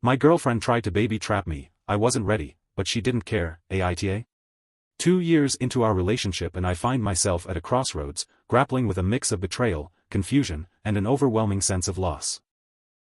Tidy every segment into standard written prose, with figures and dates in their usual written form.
My girlfriend tried to baby trap me, I wasn't ready, but she didn't care, AITA? 2 years into our relationship and I find myself at a crossroads, grappling with a mix of betrayal, confusion, and an overwhelming sense of loss.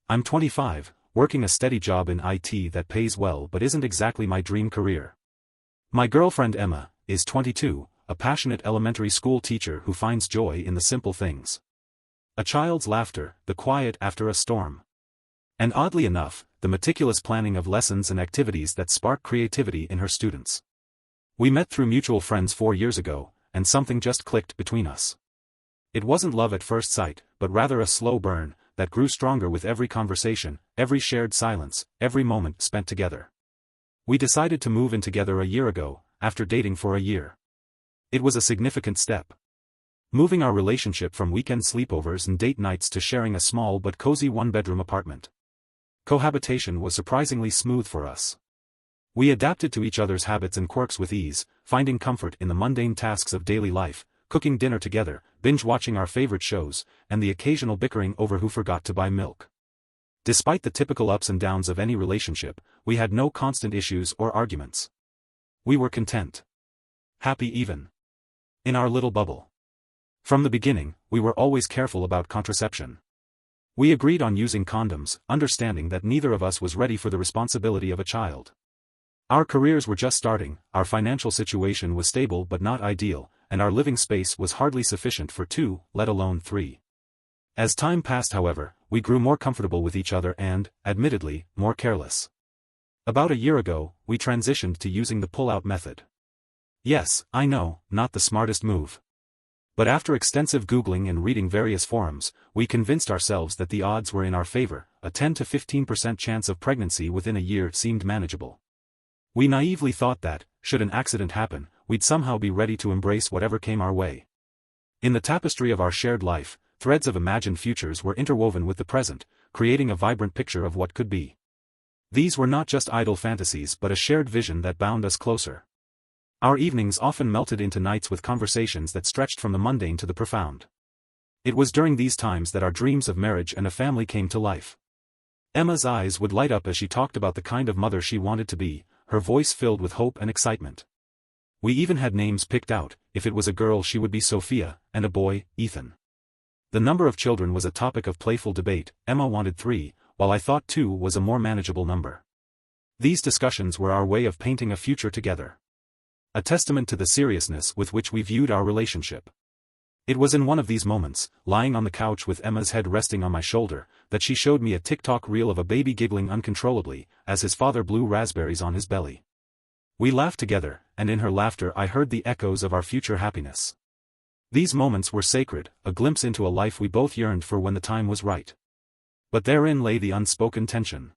I'm 25, working a steady job in IT that pays well but isn't exactly my dream career. My girlfriend Emma is 22, a passionate elementary school teacher who finds joy in the simple things. A child's laughter, the quiet after a storm. And oddly enough, the meticulous planning of lessons and activities that spark creativity in her students. We met through mutual friends 4 years ago, and something just clicked between us. It wasn't love at first sight, but rather a slow burn, that grew stronger with every conversation, every shared silence, every moment spent together. We decided to move in together a year ago, after dating for a year. It was a significant step. Moving our relationship from weekend sleepovers and date nights to sharing a small but cozy one-bedroom apartment. Cohabitation was surprisingly smooth for us. We adapted to each other's habits and quirks with ease, finding comfort in the mundane tasks of daily life, cooking dinner together, binge-watching our favorite shows, and the occasional bickering over who forgot to buy milk. Despite the typical ups and downs of any relationship, we had no constant issues or arguments. We were content. Happy even. In our little bubble. From the beginning, we were always careful about contraception. We agreed on using condoms, understanding that neither of us was ready for the responsibility of a child. Our careers were just starting, our financial situation was stable but not ideal, and our living space was hardly sufficient for 2, let alone 3. As time passed however, we grew more comfortable with each other and, admittedly, more careless. About a year ago, we transitioned to using the pull-out method. Yes, I know, not the smartest move. But after extensive Googling and reading various forums, we convinced ourselves that the odds were in our favor, a 10 to 15% chance of pregnancy within a year seemed manageable. We naively thought that, should an accident happen, we'd somehow be ready to embrace whatever came our way. In the tapestry of our shared life, threads of imagined futures were interwoven with the present, creating a vibrant picture of what could be. These were not just idle fantasies but a shared vision that bound us closer. Our evenings often melted into nights with conversations that stretched from the mundane to the profound. It was during these times that our dreams of marriage and a family came to life. Emma's eyes would light up as she talked about the kind of mother she wanted to be, her voice filled with hope and excitement. We even had names picked out. If it was a girl she would be Sophia, and a boy, Ethan. The number of children was a topic of playful debate. Emma wanted 3, while I thought 2 was a more manageable number. These discussions were our way of painting a future together. A testament to the seriousness with which we viewed our relationship. It was in one of these moments, lying on the couch with Emma's head resting on my shoulder, that she showed me a TikTok reel of a baby giggling uncontrollably, as his father blew raspberries on his belly. We laughed together, and in her laughter I heard the echoes of our future happiness. These moments were sacred, a glimpse into a life we both yearned for when the time was right. But therein lay the unspoken tension.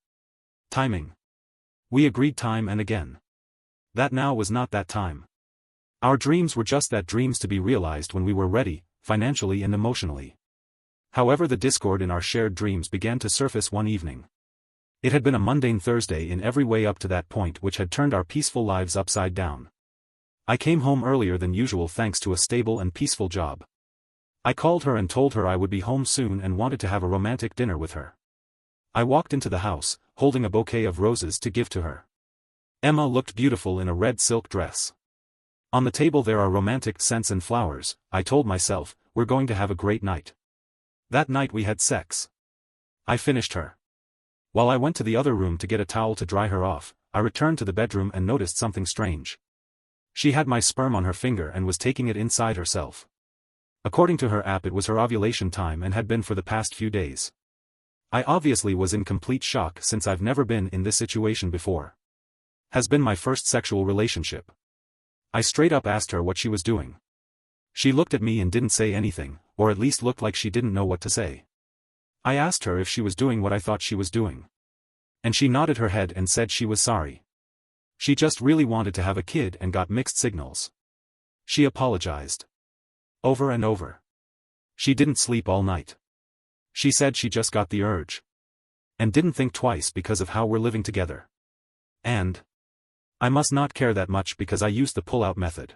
Timing. We agreed time and again. That now was not that time. Our dreams were just that, dreams to be realized when we were ready, financially and emotionally. However, the discord in our shared dreams began to surface one evening. It had been a mundane Thursday in every way up to that point, which had turned our peaceful lives upside down. I came home earlier than usual thanks to a stable and peaceful job. I called her and told her I would be home soon and wanted to have a romantic dinner with her. I walked into the house, holding a bouquet of roses to give to her. Emma looked beautiful in a red silk dress. On the table there are romantic scents and flowers. I told myself, we're going to have a great night. That night we had sex. I finished her. While I went to the other room to get a towel to dry her off, I returned to the bedroom and noticed something strange. She had my sperm on her finger and was taking it inside herself. According to her app, it was her ovulation time and had been for the past few days. I obviously was in complete shock since I've never been in this situation before. Has been my first sexual relationship. I straight up asked her what she was doing. She looked at me and didn't say anything, or at least looked like she didn't know what to say. I asked her if she was doing what I thought she was doing. And she nodded her head and said she was sorry. She just really wanted to have a kid and got mixed signals. She apologized. Over and over. She didn't sleep all night. She said she just got the urge. And didn't think twice because of how we're living together. And I must not care that much because I used the pull-out method.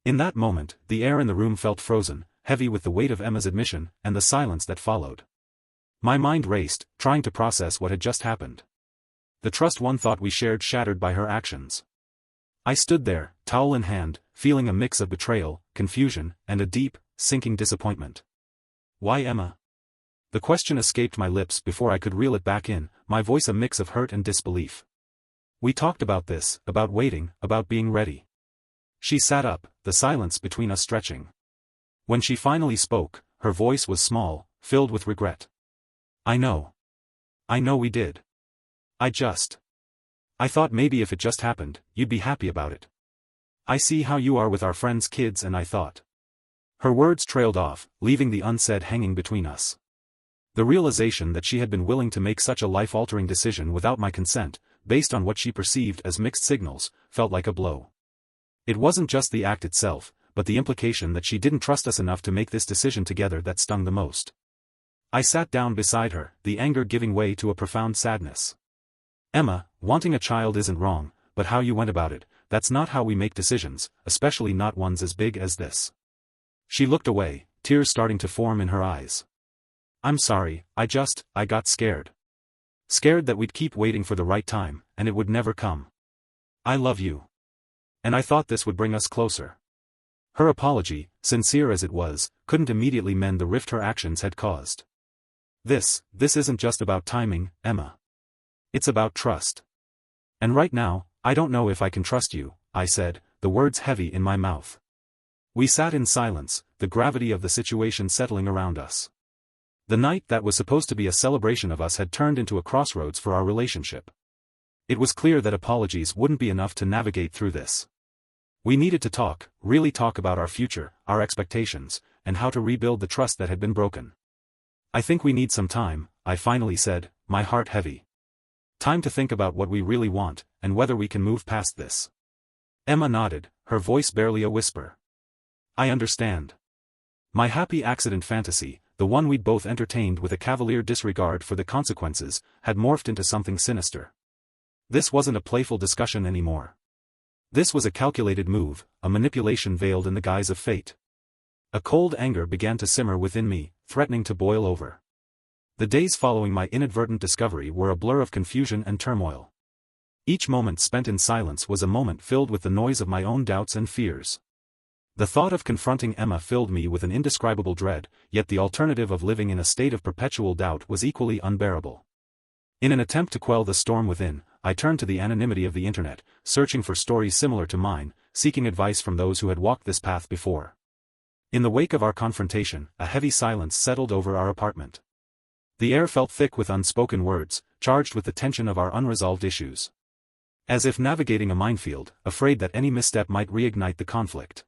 In that moment, the air in the room felt frozen, heavy with the weight of Emma's admission and the silence that followed. My mind raced, trying to process what had just happened. the trust one thought we shared shattered by her actions. I stood there, towel in hand, feeling a mix of betrayal, confusion, and a deep, sinking disappointment. Why Emma? The question escaped my lips before I could reel it back in, my voice a mix of hurt and disbelief. We talked about this, about waiting, about being ready. She sat up, the silence between us stretching. When she finally spoke, her voice was small, filled with regret. I know we did. I thought maybe if it just happened, you'd be happy about it. I see how you are with our friends' kids and I thought. Her words trailed off, leaving the unsaid hanging between us. The realization that she had been willing to make such a life-altering decision without my consent, based on what she perceived as mixed signals, felt like a blow. It wasn't just the act itself, but the implication that she didn't trust us enough to make this decision together that stung the most. I sat down beside her, the anger giving way to a profound sadness. Emma, wanting a child isn't wrong, but how you went about it, that's not how we make decisions, especially not ones as big as this. She looked away, tears starting to form in her eyes. I'm sorry, I got scared. Scared that we'd keep waiting for the right time, and it would never come. I love you. And I thought this would bring us closer. Her apology, sincere as it was, couldn't immediately mend the rift her actions had caused. This isn't just about timing, Emma. It's about trust. And right now, I don't know if I can trust you, I said, the words heavy in my mouth. We sat in silence, the gravity of the situation settling around us. The night that was supposed to be a celebration of us had turned into a crossroads for our relationship. It was clear that apologies wouldn't be enough to navigate through this. We needed to talk, really talk about our future, our expectations, and how to rebuild the trust that had been broken. I think we need some time, I finally said, my heart heavy. Time to think about what we really want, and whether we can move past this. Emma nodded, her voice barely a whisper. I understand. My happy accident fantasy, the one we'd both entertained with a cavalier disregard for the consequences, had morphed into something sinister. This wasn't a playful discussion anymore. This was a calculated move, a manipulation veiled in the guise of fate. A cold anger began to simmer within me, threatening to boil over. The days following my inadvertent discovery were a blur of confusion and turmoil. Each moment spent in silence was a moment filled with the noise of my own doubts and fears. The thought of confronting Emma filled me with an indescribable dread, yet the alternative of living in a state of perpetual doubt was equally unbearable. In an attempt to quell the storm within, I turned to the anonymity of the internet, searching for stories similar to mine, seeking advice from those who had walked this path before. In the wake of our confrontation, a heavy silence settled over our apartment. The air felt thick with unspoken words, charged with the tension of our unresolved issues. As if navigating a minefield, afraid that any misstep might reignite the conflict.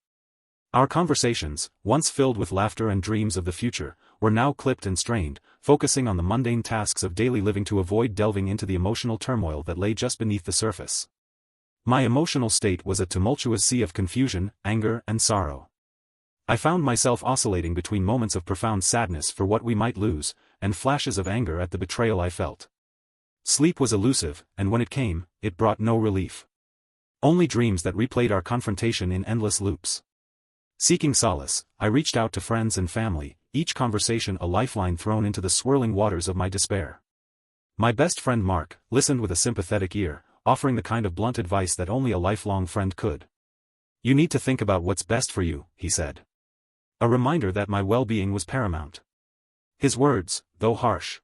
Our conversations, once filled with laughter and dreams of the future, were now clipped and strained, focusing on the mundane tasks of daily living to avoid delving into the emotional turmoil that lay just beneath the surface. My emotional state was a tumultuous sea of confusion, anger, and sorrow. I found myself oscillating between moments of profound sadness for what we might lose, and flashes of anger at the betrayal I felt. Sleep was elusive, and when it came, it brought no relief. Only dreams that replayed our confrontation in endless loops. Seeking solace, I reached out to friends and family, each conversation a lifeline thrown into the swirling waters of my despair. My best friend Mark listened with a sympathetic ear, offering the kind of blunt advice that only a lifelong friend could. You need to think about what's best for you, he said. A reminder that my well-being was paramount. His words, though harsh,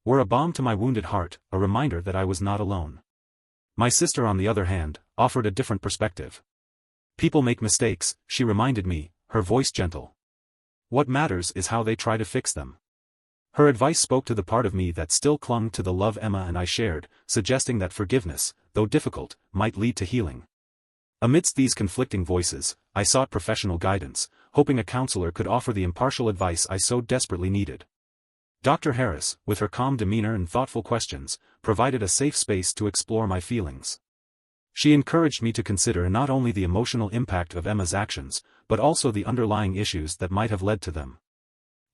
were a balm to my wounded heart, a reminder that I was not alone. My sister, on the other hand, offered a different perspective. People make mistakes, she reminded me, her voice gentle. What matters is how they try to fix them. Her advice spoke to the part of me that still clung to the love Emma and I shared, suggesting that forgiveness, though difficult, might lead to healing. Amidst these conflicting voices, I sought professional guidance, hoping a counselor could offer the impartial advice I so desperately needed. Dr. Harris, with her calm demeanor and thoughtful questions, provided a safe space to explore my feelings. She encouraged me to consider not only the emotional impact of Emma's actions, but also the underlying issues that might have led to them.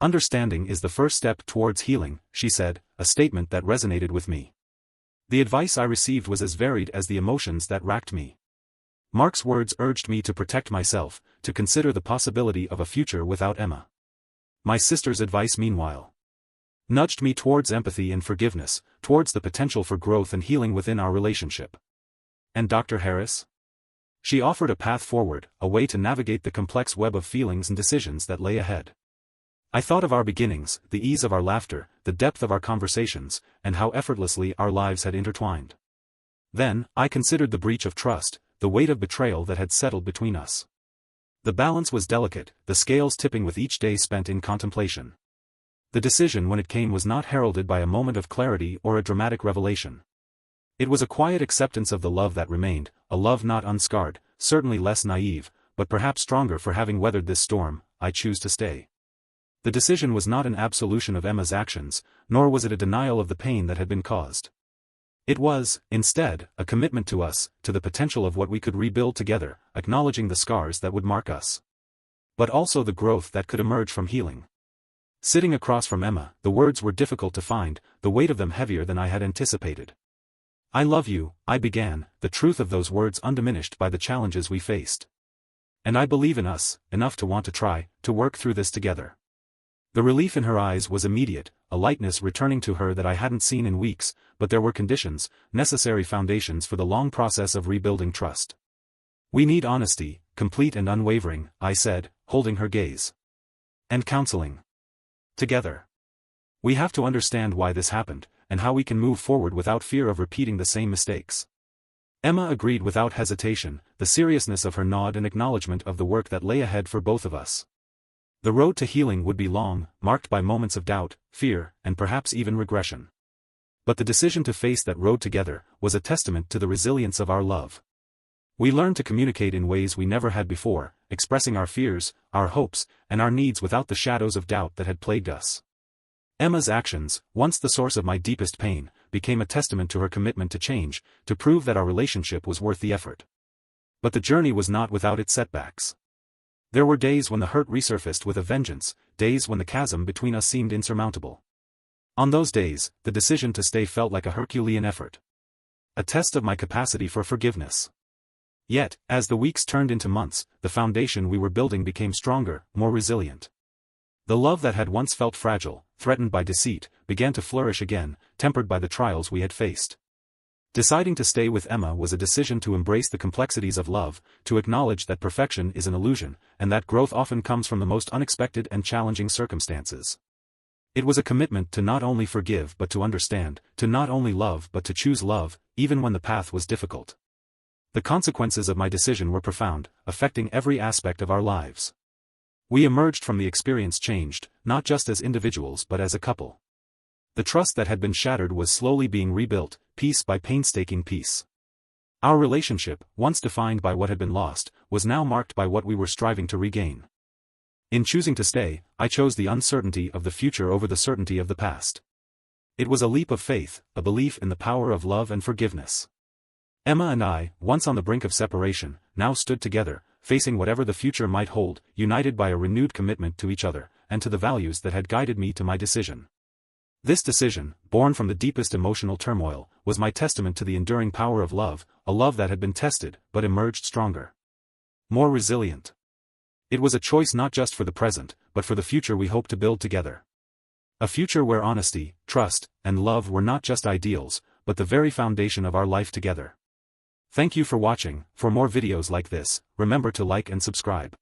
Understanding is the first step towards healing, she said, a statement that resonated with me. The advice I received was as varied as the emotions that racked me. Mark's words urged me to protect myself, to consider the possibility of a future without Emma. My sister's advice, meanwhile, nudged me towards empathy and forgiveness, towards the potential for growth and healing within our relationship. And Dr. Harris? She offered a path forward, a way to navigate the complex web of feelings and decisions that lay ahead. I thought of our beginnings, the ease of our laughter, the depth of our conversations, and how effortlessly our lives had intertwined. Then, I considered the breach of trust, the weight of betrayal that had settled between us. The balance was delicate, the scales tipping with each day spent in contemplation. The decision when it came was not heralded by a moment of clarity or a dramatic revelation. It was a quiet acceptance of the love that remained, a love not unscarred, certainly less naive, but perhaps stronger for having weathered this storm. I choose to stay. The decision was not an absolution of Emma's actions, nor was it a denial of the pain that had been caused. It was, instead, a commitment to us, to the potential of what we could rebuild together, acknowledging the scars that would mark us. But also the growth that could emerge from healing. Sitting across from Emma, the words were difficult to find, the weight of them heavier than I had anticipated. "I love you," I began, the truth of those words undiminished by the challenges we faced. "And I believe in us, enough to want to try, to work through this together." The relief in her eyes was immediate, a lightness returning to her that I hadn't seen in weeks, but there were conditions, necessary foundations for the long process of rebuilding trust. "We need honesty, complete and unwavering," I said, holding her gaze. "And counseling. Together. We have to understand why this happened, and how we can move forward without fear of repeating the same mistakes." Emma agreed without hesitation, the seriousness of her nod an acknowledgement of the work that lay ahead for both of us. The road to healing would be long, marked by moments of doubt, fear, and perhaps even regression. But the decision to face that road together was a testament to the resilience of our love. We learned to communicate in ways we never had before, expressing our fears, our hopes, and our needs without the shadows of doubt that had plagued us. Emma's actions, once the source of my deepest pain, became a testament to her commitment to change, to prove that our relationship was worth the effort. But the journey was not without its setbacks. There were days when the hurt resurfaced with a vengeance, days when the chasm between us seemed insurmountable. On those days, the decision to stay felt like a Herculean effort. A test of my capacity for forgiveness. Yet, as the weeks turned into months, the foundation we were building became stronger, more resilient. The love that had once felt fragile, threatened by deceit, began to flourish again, tempered by the trials we had faced. Deciding to stay with Emma was a decision to embrace the complexities of love, to acknowledge that perfection is an illusion, and that growth often comes from the most unexpected and challenging circumstances. It was a commitment to not only forgive but to understand, to not only love but to choose love, even when the path was difficult. The consequences of my decision were profound, affecting every aspect of our lives. We emerged from the experience changed, not just as individuals but as a couple. The trust that had been shattered was slowly being rebuilt, piece by painstaking piece. Our relationship, once defined by what had been lost, was now marked by what we were striving to regain. In choosing to stay, I chose the uncertainty of the future over the certainty of the past. It was a leap of faith, a belief in the power of love and forgiveness. Emma and I, once on the brink of separation, now stood together, facing whatever the future might hold, united by a renewed commitment to each other, and to the values that had guided me to my decision. This decision, born from the deepest emotional turmoil, was my testament to the enduring power of love, a love that had been tested, but emerged stronger. More resilient. It was a choice not just for the present, but for the future we hoped to build together. A future where honesty, trust, and love were not just ideals, but the very foundation of our life together. Thank you for watching. For more videos like this, remember to like and subscribe.